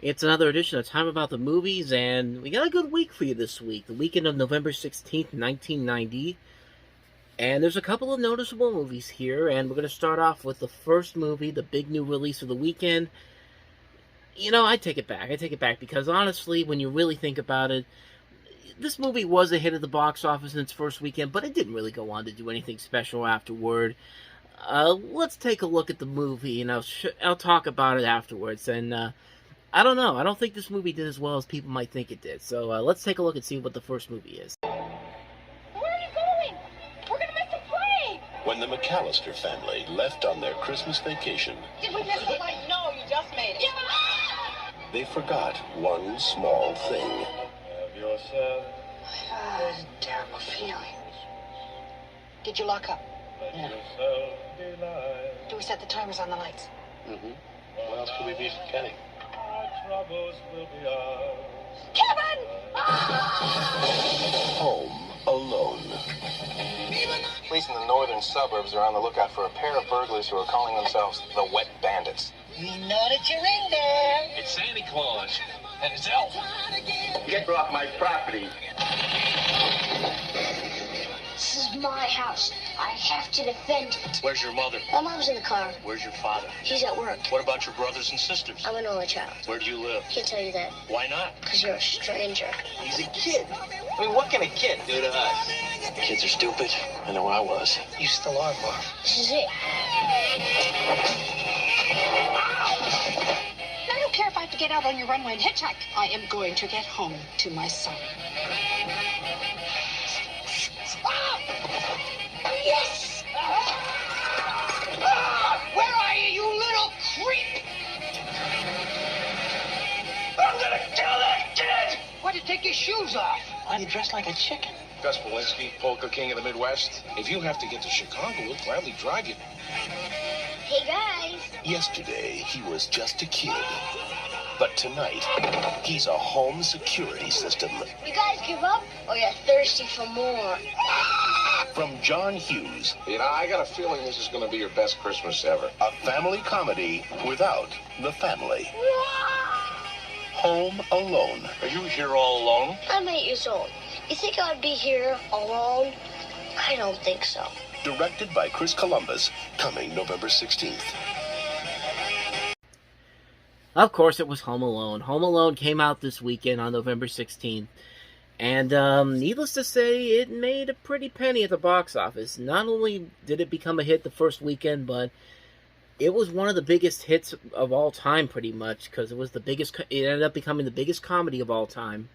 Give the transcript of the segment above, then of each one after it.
It's another edition of Time About the Movies, and we got a good week for you this week. The weekend of November 16th, 1990. And there's a couple of noticeable movies here, and we're going to start off with the first movie, the big new release of the weekend. You know, I take it back. I take it back because honestly, when you really think about it, this movie was a hit at the box office in its first weekend, but it didn't really go on to do anything special afterward. Let's take a look at the movie, and I'll talk about it afterwards. And I don't know. I don't think this movie did as well as people might think it did. So let's take a look and see what the first movie is. Where are you going? We're gonna miss the plane! When the McAllister family left on their Christmas vacation, Did we miss the plane? No, you just made it. they forgot one small thing. I had a terrible feeling. Did you lock up? Yeah. Do we set the timers on the lights? What else could we be forgetting? Kevin! Home Alone. Police in the northern suburbs are on the lookout for a pair of burglars who are calling themselves the Wet Bandits. We know that you're in there. It's Santa Claus and his elf. Get off my property. This is my house. I have to defend it. Where's your mother? My mom's in the car. Where's your father? He's at work. What about your brothers and sisters? I'm an only child. Where do you live? Can't tell you that, Why not? because you're a stranger. He's a kid. I mean, what can a kid do to us? Kids are stupid. I know I was. You still are, Marv. This is it. I don't care if I have to get out on your runway and hitchhike. I am going to get home to my son. Yes! Where are you, you little creep? I'm gonna kill that kid! Why'd you take your shoes off? Why are you dressed like a chicken? Gus Polinski, polka king of the Midwest. If you have to get to Chicago, we'll gladly drive you. Hey, guys. Yesterday, he was just a kid. But tonight, he's a home security system. You guys give up, or you're thirsty for more? From John Hughes, You know, I got a feeling this is going to be your best Christmas ever. a family comedy without the family. Home Alone. Are you here all alone? I'm 8 years old. You think I'd be here alone? I don't think so. Directed by Chris Columbus, coming November 16th. Of course, it was Home Alone. Home Alone came out this weekend on November 16th. And needless to say, it made a pretty penny at the box office. Not only did it become a hit the first weekend, but it was one of the biggest hits of all time, pretty much, because it was the biggest. It ended up becoming the biggest comedy of all time,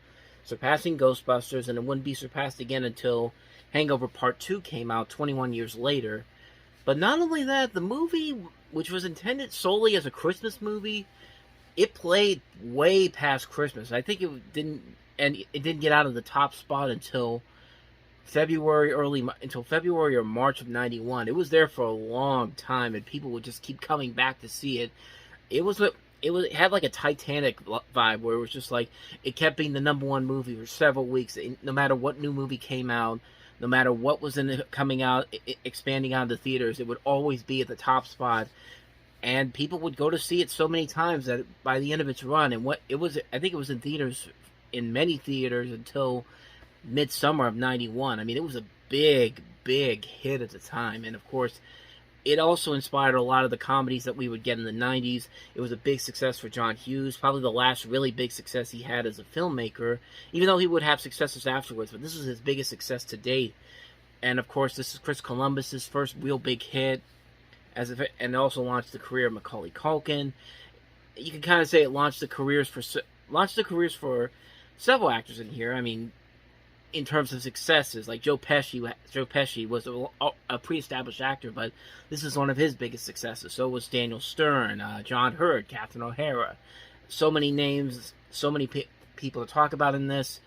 surpassing Ghostbusters, and it wouldn't be surpassed again until Hangover Part 2 came out 21 years later. But not only that, the movie, which was intended solely as a Christmas movie, it played way past Christmas. I think it didn't get out of the top spot until February or March of '91. It was there for a long time, and people would just keep coming back to see it. It had like a Titanic vibe, where it was just like it kept being the number one movie for several weeks. No matter what new movie came out, no matter what was coming out, expanding out the theaters, it would always be at the top spot. And people would go to see it so many times that by the end of its run, I think it was in theaters, in many theaters until midsummer of '91. I mean, it was a big, big hit at the time. And of course, it also inspired a lot of the comedies that we would get in the '90s. It was a big success for John Hughes, probably the last really big success he had as a filmmaker, even though he would have successes afterwards. But this was his biggest success to date. And of course, this is Chris Columbus's first real big hit, and also launched the career of Macaulay Culkin. You can kind of say it launched the careers for several actors in here. I mean, in terms of successes, like Joe Pesci was a pre-established actor, but this is one of his biggest successes. So was Daniel Stern, John Hurt, Catherine O'Hara. So many names, so many people to talk about in this,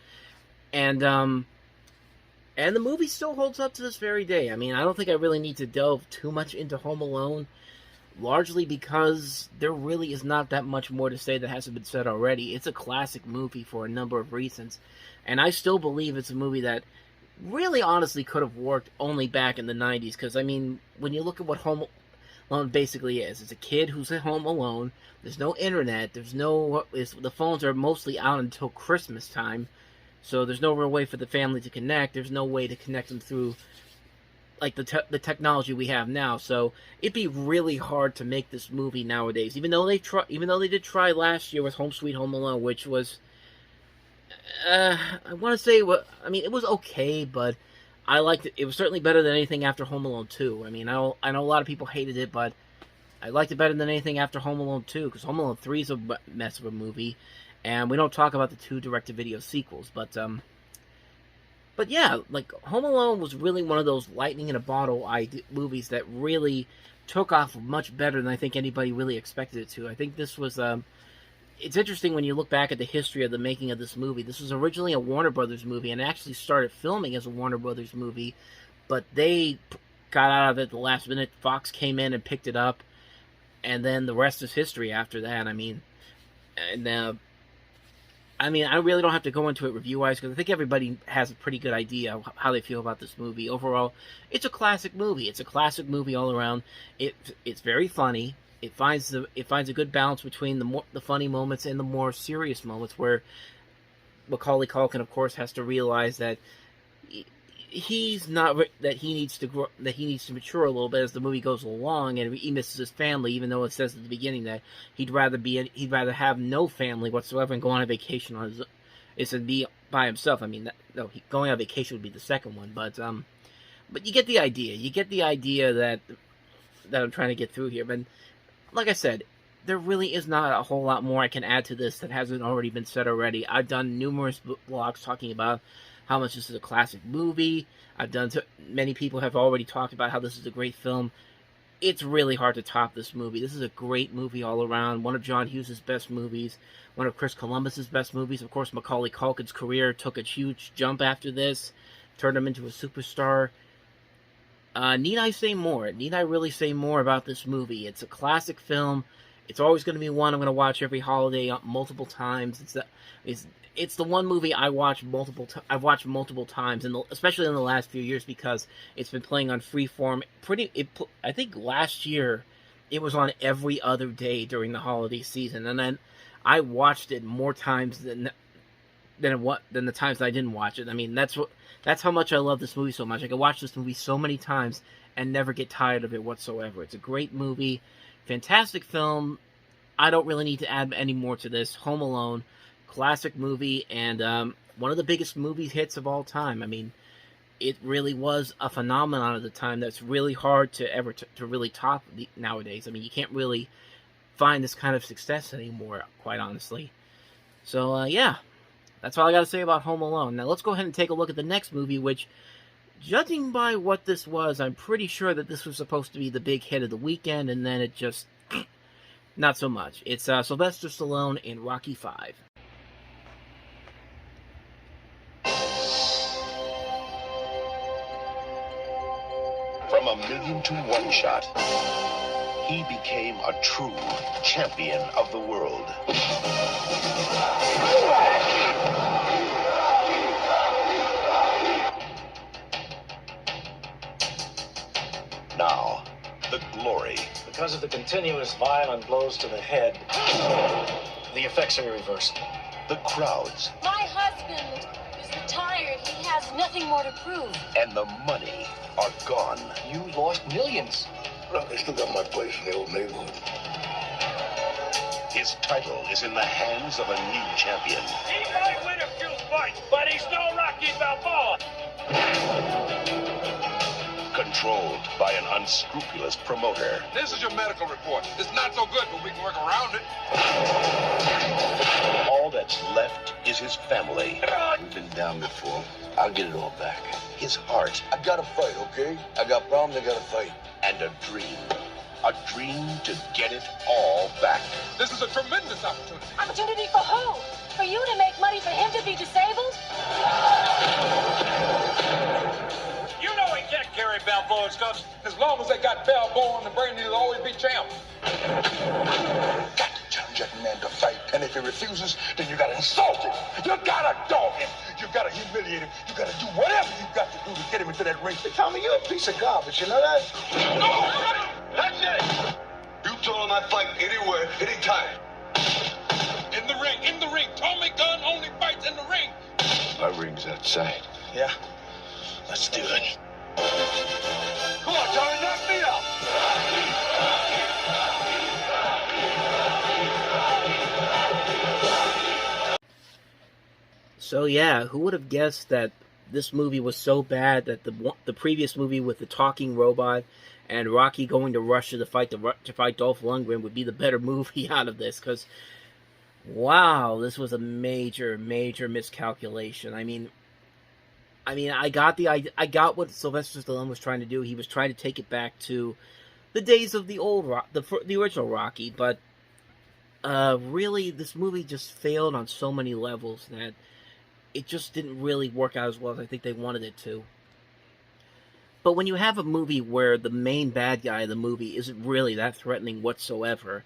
and the movie still holds up to this very day. I mean, I don't think I really need to delve too much into Home Alone, largely because there really is not that much more to say that hasn't been said already. It's a classic movie for a number of reasons, and I still believe it's a movie that really honestly could have worked only back in the 90s, because, I mean, when you look at Alone basically is. It's a kid who's at home alone. There's no internet. The phones are mostly out until Christmas time, so there's no real way for the family to connect. There's no way to connect them through like the technology we have now. So it'd be really hard to make this movie nowadays. Even though they did try last year with Home Sweet Home Alone, which was I want to say it was okay, but I liked it. It was certainly better than anything after Home Alone 2. I mean, I know a lot of people hated it, but I liked it better than anything after Home Alone 2, because Home Alone 3 is a mess of a movie, and we don't talk about the 2 direct-to-video sequels, but yeah, like, Home Alone was really one of those lightning-in-a-bottle movies that really took off much better than I think anybody really expected it to. I think this was, it's interesting when you look back at the history of the making of this movie. This was originally a Warner Brothers movie, and actually started filming as a Warner Brothers movie, but they got out of it at the last minute. Fox came in and picked it up, and then the rest is history after that. I really don't have to go into it review-wise, because I think everybody has a pretty good idea of how they feel about this movie. Overall, it's a classic movie. It's a classic movie all around. It's very funny. It finds a good balance between the funny moments and the more serious moments, where Macaulay Culkin, of course, has to realize that he needs to mature a little bit as the movie goes along, and he misses his family, even though it says at the beginning that he'd rather have no family whatsoever and go on a vacation and be by himself. I mean, going on vacation would be the second one, but you get the idea. You get the idea that I'm trying to get through here. But like I said, there really is not a whole lot more I can add to this that hasn't already been said already. I've done numerous blogs talking about how much this is a classic movie. Many people have already talked about how this is a great film. It's really hard to top this movie. This is a great movie all around. One of John Hughes' best movies. One of Chris Columbus' best movies. Of course, Macaulay Culkin's career took a huge jump after this. Turned him into a superstar. Need I say more? Need I really say more about this movie? It's a classic film. It's always going to be one I'm going to watch every holiday multiple times. It's the one movie I've watched multiple times, especially in the last few years, because it's been playing on Freeform. I think last year it was on every other day during the holiday season, and then I watched it more times than the times I didn't watch it. I mean, that's how much I love this movie so much. I could watch this movie so many times and never get tired of it whatsoever. It's a great movie, fantastic film. I don't really need to add any more to this. Home Alone, classic movie, and one of the biggest movie hits of all time. I mean, it really was a phenomenon at the time that's really hard to really top nowadays. I mean, you can't really find this kind of success anymore, quite honestly. So, yeah, that's all I got to say about Home Alone. Now, let's go ahead and take a look at the next movie, which, judging by what this was, I'm pretty sure that this was supposed to be the big hit of the weekend, and then it just, not so much. It's Sylvester Stallone in Rocky V. From 1,000,000 to 1 shot, he became a true champion of the world. Now, the glory. Because of the continuous violent blows to the head, the effects are irreversible. The crowds. My husband is retired. He has nothing more to prove. And the money are gone. You lost millions. Look, I still got my place in the old neighborhood. His title is in the hands of a new champion. He might win a few fights, but he's no Rocky Balboa. Controlled by an unscrupulous promoter. This is your medical report. It's not so good, but we can work around it. All that's left is his family. We've been down before. I'll get it all back. His heart. I gotta fight, okay? I got problems, I gotta fight. And a dream. A dream to get it all back. This is a tremendous opportunity. Opportunity for who? For you to make money for him to be disabled? You know he can't carry Balboa's guns. As long as they got Balboa on the brain, he'll always be champ. Got to challenge that man to fight, and if he refuses, then you gotta insult him. You gotta dog him. You gotta humiliate him. You gotta do whatever you got to do to get him into that ring. Hey, Tommy, you're a piece of garbage, you know that? That's it. Throw my fight anywhere, anytime. In the ring. Tommy Gunn only fights in the ring. My ring's outside. Yeah? Let's do it. Come on, Johnny, knock me out. So yeah, who would have guessed that this movie was so bad that the previous movie with the talking robot and Rocky going to Russia to fight Dolph Lundgren would be the better movie out of this? Because wow, this was a major miscalculation. I mean, I got what Sylvester Stallone was trying to do. He was trying to take it back to the days of the original Rocky, but really, this movie just failed on so many levels that it just didn't really work out as well as I think they wanted it to. But when you have a movie where the main bad guy of the movie isn't really that threatening whatsoever,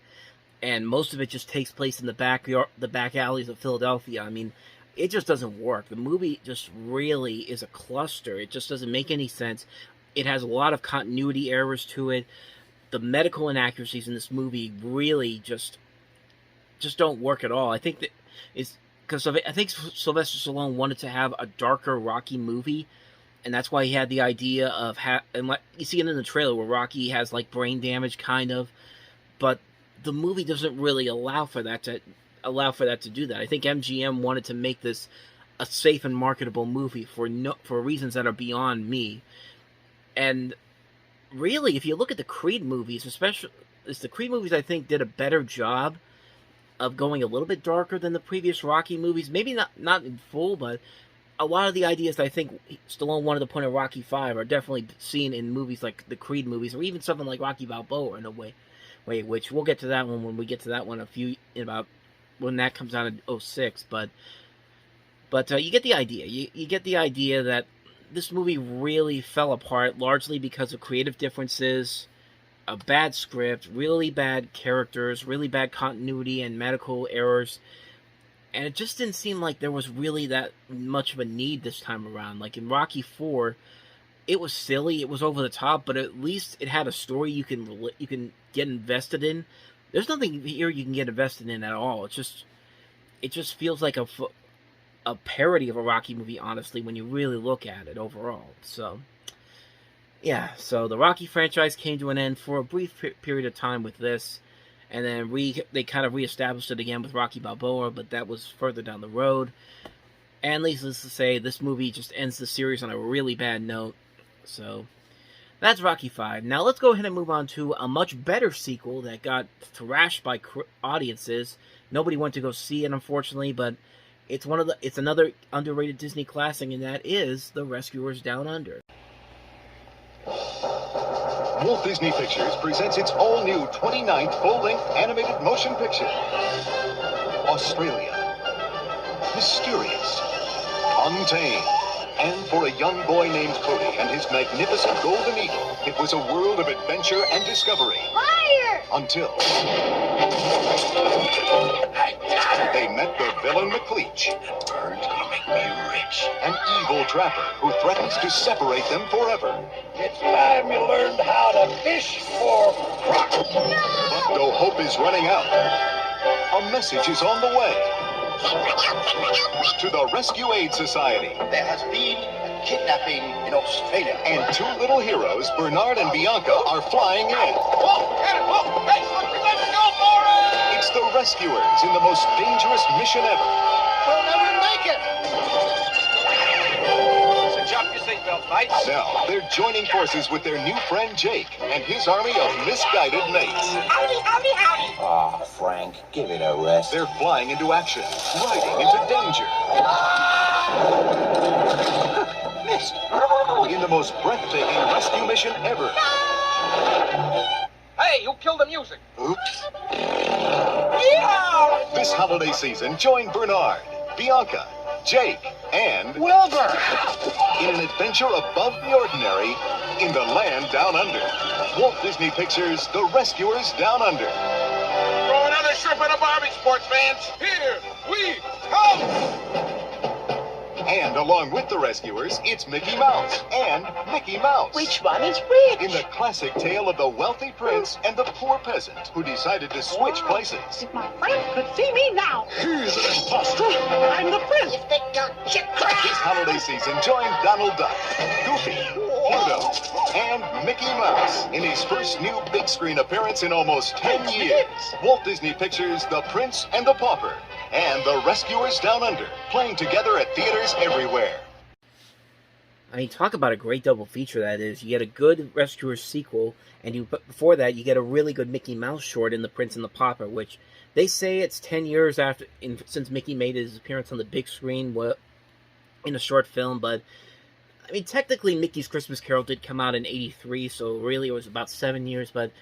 and most of it just takes place in the back alleys of Philadelphia, I mean, it just doesn't work. The movie just really is a cluster. It just doesn't make any sense. It has a lot of continuity errors to it. The medical inaccuracies in this movie really just don't work at all. I think that it's because I think Sylvester Stallone wanted to have a darker Rocky movie, and that's why he had the idea of and like you see it in the trailer where Rocky has like brain damage, kind of, but the movie doesn't really allow for that to do that. I think MGM wanted to make this a safe and marketable movie for reasons that are beyond me. And really, if you look at the Creed movies, especially the Creed movies, I think did a better job of going a little bit darker than the previous Rocky movies. Maybe not in full, but a lot of the ideas that I think Stallone wanted to put in Rocky V are definitely seen in movies like the Creed movies, or even something like Rocky Balboa in a way, which we'll get to that one when we get to that one when that comes out in 2006. But you get the idea. You get the idea that this movie really fell apart largely because of creative differences, a bad script, really bad characters, really bad continuity and medical errors, and it just didn't seem like there was really that much of a need this time around. Like in Rocky IV, it was silly, it was over the top, but at least it had a story you can get invested in. There's nothing here you can get invested in at all. It just feels like a parody of a Rocky movie, honestly, when you really look at it overall. So yeah, so the Rocky franchise came to an end for a brief period of time with this, and then they kind of reestablished it again with Rocky Balboa, but that was further down the road. And needless to say, this movie just ends the series on a really bad note. So that's Rocky V. Now let's go ahead and move on to a much better sequel that got thrashed by audiences. Nobody went to go see it, unfortunately, but it's another underrated Disney classic, and that is The Rescuers Down Under. Walt Disney Pictures presents its all-new 29th full-length animated motion picture. Australia. Mysterious. Untamed. And for a young boy named Cody and his magnificent golden eagle, it was a world of adventure and discovery. Fire! Until they met the villain McLeach. That bird's gonna make me rich. An evil trapper who threatens to separate them forever. It's time you learned how to fish for crocs. But though hope is running out, a message is on the way. To the Rescue Aid Society. There has been a kidnapping in Australia. And two little heroes, Bernard and Bianca, are flying in. Whoa, hey, let's go for it! It's the Rescuers in the most dangerous mission ever. We'll never make it! Cinch up your seatbelts, mates. Now, they're joining forces with their new friend Jake and his army of misguided mates. Howdy, howdy, howdy! Ah, Frank, give it a rest. They're flying into action, riding into danger. Missed. In the most breathtaking rescue mission ever. Hey, you killed the music! Oops. Yeah! This holiday season, join Bernard, Bianca, Jake, and Wilbur! in an adventure above the ordinary in the land down under. Walt Disney Pictures' The Rescuers Down Under. Throw another shrimp in a barbie, sports fans! Here we come! And along with the rescuers, it's Mickey Mouse and Mickey Mouse. Which one is which? In the classic tale of the wealthy prince and the poor peasant who decided to switch places. If my friend could see me now. He's an imposter. I'm the prince. You think you're chip crap? This holiday season, join Donald Duck, Goofy, Pluto, and Mickey Mouse in his first new big screen appearance in almost 10 years. Walt Disney Pictures' The Prince and the Pauper and The Rescuers Down Under, playing together at theaters everywhere. I mean, talk about a great double feature that is. You get a good Rescuers sequel, and before that, you get a really good Mickey Mouse short in The Prince and the Pauper, which they say it's 10 years since Mickey made his appearance on the big screen in a short film, but I mean, technically, Mickey's Christmas Carol did come out in '83, so really it was about 7 years, but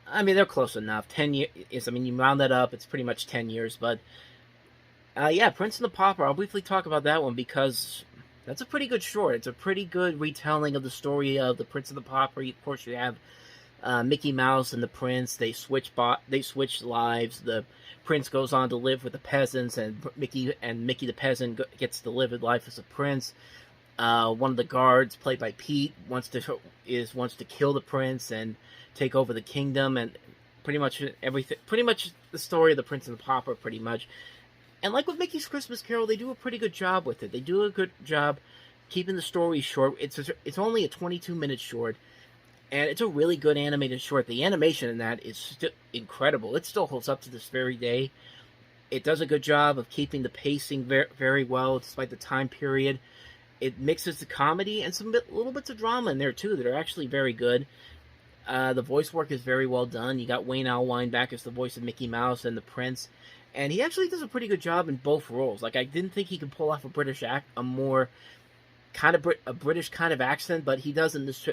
I mean, they're close enough. 10 years, I mean, you round that up, it's pretty much 10 years, but yeah, Prince and the Pauper, I'll briefly talk about that one because that's a pretty good short. It's a pretty good retelling of the story of the Prince and the Pauper. Of course, you have Mickey Mouse and the Prince. They switch lives. The Prince goes on to live with the peasants, and Mickey the peasant gets to live his life as a prince. One of the guards, played by Pete, wants to kill the Prince and take over the kingdom, and pretty much the story of the Prince and the Pauper, pretty much. And like with Mickey's Christmas Carol, they do a pretty good job with it. They do a good job keeping the story short. It's only a 22-minute short, and it's a really good animated short. The animation in that is still incredible. It still holds up to this very day. It does a good job of keeping the pacing very, very well, despite the time period. It mixes the comedy and some little bits of drama in there, too, that are actually very good. The voice work is very well done. You got Wayne Allwine back as the voice of Mickey Mouse and the Prince. And he actually does a pretty good job in both roles. Like, I didn't think he could pull off a British kind of accent, but he does in this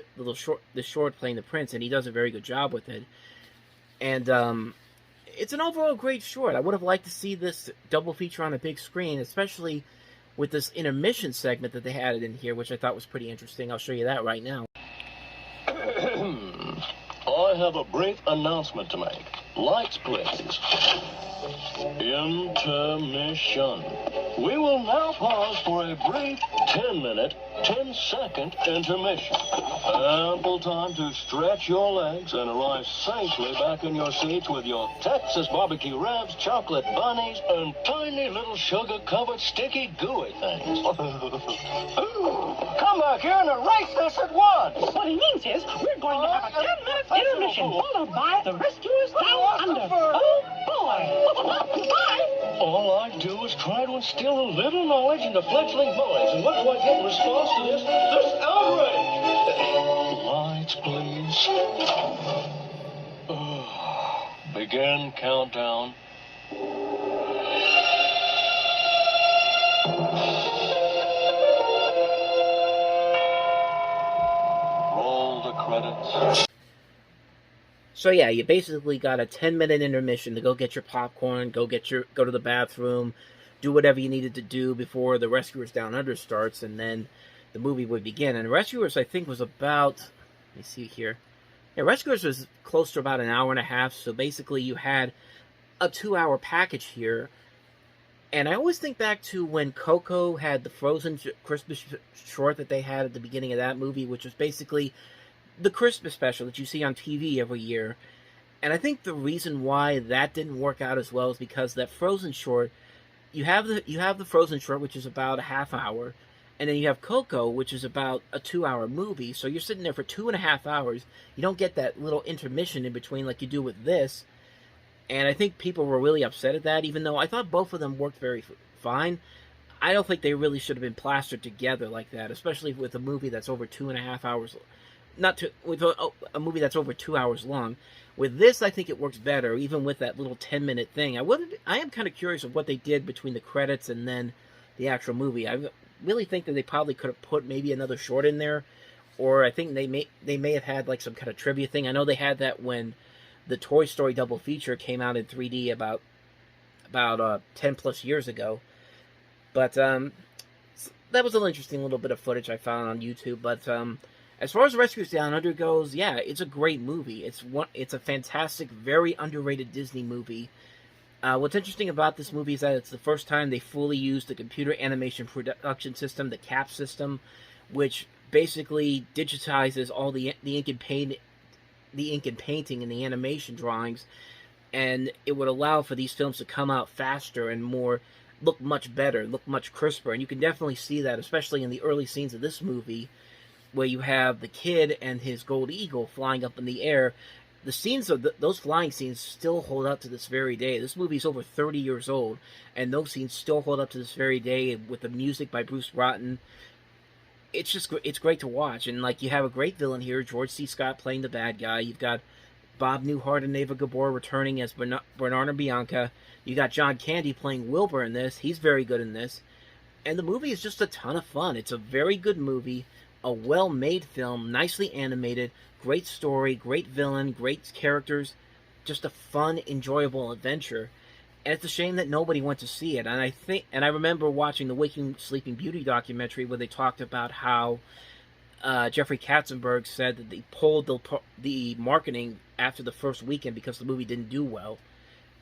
short playing the Prince, and he does a very good job with it. And it's an overall great short. I would have liked to see this double feature on a big screen, especially with this intermission segment that they had in here, which I thought was pretty interesting. I'll show you that right now. I have a brief announcement to make. Lights, please. Intermission. We will now pause for a brief 10-minute, 10-second intermission. Ample time to stretch your legs and arrive safely back in your seats with your Texas barbecue ribs, chocolate bunnies, and tiny little sugar-covered sticky gooey things. Come back here and erase this at once. What he means is we're going to have a 10-minute intermission followed by the Rescuers Down Under. Oh, boy. Bye. All I do is try to instill a little knowledge into fledgling boys. And what do I get in response to this outrage? Lights, please. Begin countdown. Roll the credits. So yeah, you basically got a 10-minute intermission to go get your popcorn, go to the bathroom, do whatever you needed to do before the Rescuers Down Under starts, and then the movie would begin. And Rescuers, I think, was about, let me see here. Yeah, Rescuers was close to about an hour and a half, so basically you had a 2-hour package here. And I always think back to when Coco had the Frozen Christmas short that they had at the beginning of that movie, which was basically the Christmas special that you see on TV every year. And I think the reason why that didn't work out as well is because that Frozen short, you have the Frozen short, which is about a half hour, and then you have Coco, which is about a 2-hour movie. So you're sitting there for 2.5 hours. You don't get that little intermission in between like you do with this. And I think people were really upset at that, even though I thought both of them worked very fine. I don't think they really should have been plastered together like that, especially with a movie that's over 2.5 hours. With a movie that's over 2 hours long. With this, I think it works better, even with that little 10-minute thing. I am kind of curious of what they did between the credits and then the actual movie. I really think that they probably could have put maybe another short in there, or I think they may have had like some kind of trivia thing. I know they had that when the Toy Story double feature came out in 3D about 10 plus years ago. But that was an interesting little bit of footage I found on YouTube. But as far as Rescuers Down Under goes, yeah, it's a great movie. It's a fantastic, very underrated Disney movie. What's interesting about this movie is that it's the first time they fully used the computer animation production system, the CAP system, which basically digitizes all the ink and painting and the animation drawings, and it would allow for these films to come out faster and look much better, look much crisper. And you can definitely see that, especially in the early scenes of this movie, where you have the kid and his gold eagle flying up in the air. The scenes of those flying scenes still hold up to this very day. This movie is over 30 years old, and those scenes still hold up to this very day with the music by Bruce Broughton. It's great to watch. And like, you have a great villain here, George C. Scott playing the bad guy. You've got Bob Newhart and Eva Gabor returning as Bernard and Bianca. You got John Candy playing Wilbur in this. He's very good in this. And the movie is just a ton of fun. It's a very good movie, a well-made film, nicely animated, great story, great villain, great characters, just a fun, enjoyable adventure. And it's a shame that nobody went to see it. And I remember watching the Waking Sleeping Beauty documentary where they talked about how Jeffrey Katzenberg said that they pulled the marketing after the first weekend because the movie didn't do well.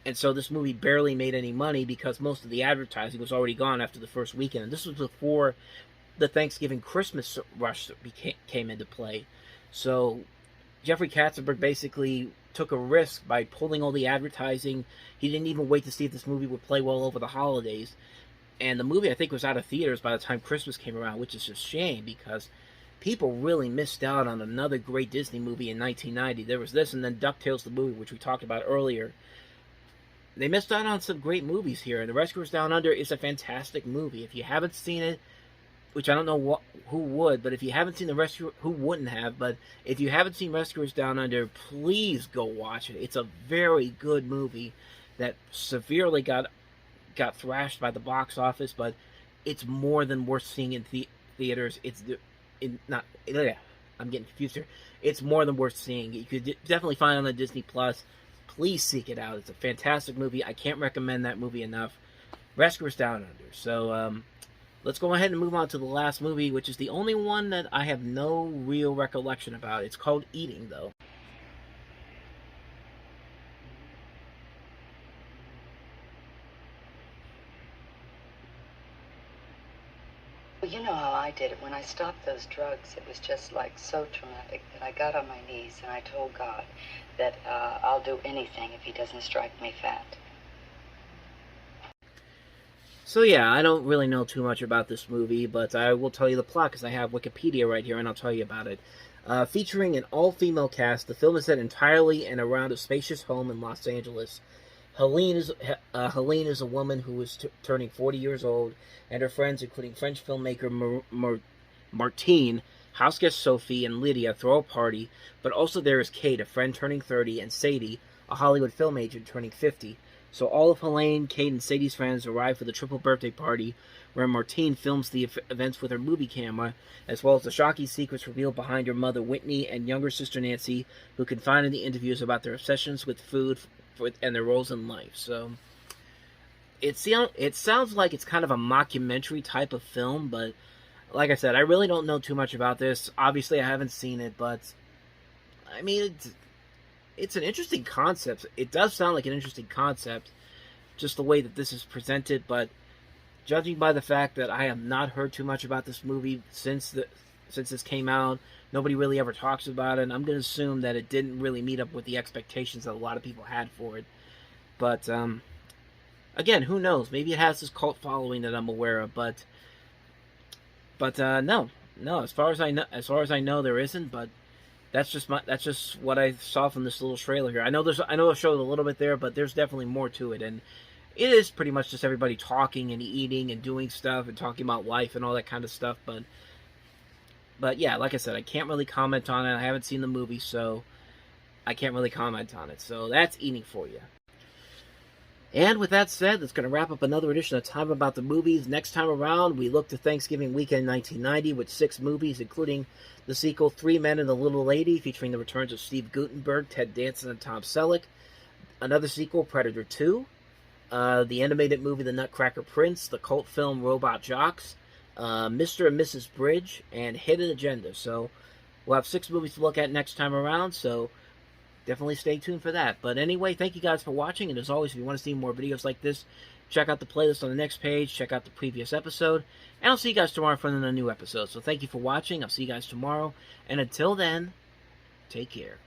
And so this movie barely made any money because most of the advertising was already gone after the first weekend. And this was before the Thanksgiving Christmas rush came into play. So Jeffrey Katzenberg basically took a risk by pulling all the advertising. He didn't even wait to see if this movie would play well over the holidays. And the movie, I think, was out of theaters by the time Christmas came around, which is a shame because people really missed out on another great Disney movie in 1990. There was this, and then DuckTales the movie, which we talked about earlier. They missed out on some great movies here, and The Rescuers Down Under is a fantastic movie. If you haven't seen it, which I don't know who would, but if you haven't seen who wouldn't have, but if you haven't seen Rescuers Down Under, please go watch it. It's a very good movie that severely got thrashed by the box office, but it's more than worth seeing in theaters. I'm getting confused here. It's more than worth seeing. You could definitely find it on the Disney Plus. Please seek it out. It's a fantastic movie. I can't recommend that movie enough. Rescuers Down Under. So, let's go ahead and move on to the last movie, which is the only one that I have no real recollection about. It's called Eating, though. Well, you know how I did it. When I stopped those drugs, it was just like so traumatic that I got on my knees and I told God that I'll do anything if he doesn't strike me fat. So yeah, I don't really know too much about this movie, but I will tell you the plot because I have Wikipedia right here and I'll tell you about it. Featuring an all-female cast, the film is set entirely and around a spacious home in Los Angeles. Helene is a woman who is turning 40 years old, and her friends, including French filmmaker Martine, houseguest Sophie, and Lydia, throw a party, but also there is Kate, a friend turning 30, and Sadie, a Hollywood film agent turning 50. So all of Helene, Kate, and Sadie's friends arrive for the triple birthday party, where Martine films the events with her movie camera, as well as the shocking secrets revealed behind her mother Whitney and younger sister Nancy, who confide in the interviews about their obsessions with food and their roles in life. So it sounds like it's kind of a mockumentary type of film, but like I said, I really don't know too much about this. Obviously, I haven't seen it, but I mean, it's an interesting concept. It does sound like an interesting concept, just the way that this is presented, but judging by the fact that I have not heard too much about this movie since this came out, nobody really ever talks about it, and I'm going to assume that it didn't really meet up with the expectations that a lot of people had for it. But, again, who knows? Maybe it has this cult following that I'm aware of, but no, as far as I know, there isn't. But that's just what I saw from this little trailer here. I know I showed a little bit there, but there's definitely more to it, and it is pretty much just everybody talking and eating and doing stuff and talking about life and all that kind of stuff. But yeah, like I said, I can't really comment on it. I haven't seen the movie, so I can't really comment on it. So that's Eating for you. And with that said, that's going to wrap up another edition of Time About the Movies. Next time around, we look to Thanksgiving weekend 1990 with 6 movies, including the sequel 3 Men and a Little Lady, featuring the returns of Steve Guttenberg, Ted Danson, and Tom Selleck. Another sequel, Predator 2. The animated movie The Nutcracker Prince, the cult film Robot Jocks, Mr. and Mrs. Bridge, and Hidden Agenda. So we'll have 6 movies to look at next time around. So definitely stay tuned for that. But anyway, thank you guys for watching, and as always, if you want to see more videos like this, check out the playlist on the next page, check out the previous episode, and I'll see you guys tomorrow for a new episode. So thank you for watching, I'll see you guys tomorrow, and until then, take care.